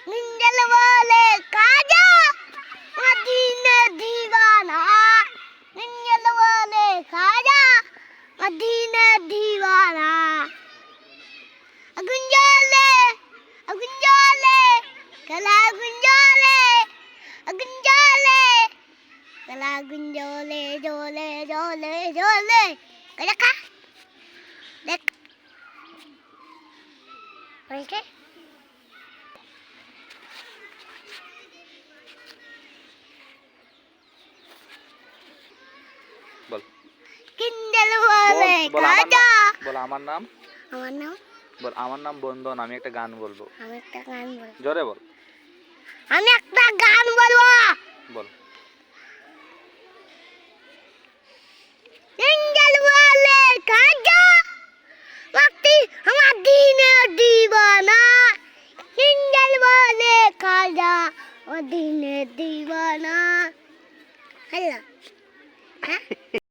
मिंजल वाले खाजा मदीने दीवाना मिंजल वाले खाजा मदीने दीवाना गुंजाले कला गुंजाले कला गुंजोले जोले जोले जोले देखा देख ओके বল কিন্ডেল বলে খাজা বল আমার নাম বল আমার নাম বন্ধন আমি একটা গান বলবো জোরে বল আমি একটা গান বলবো বল কিন্ডেল বলে খাজা মদিনে दीवाना किंडल बोले खाजा मदीने दीवाना हेलो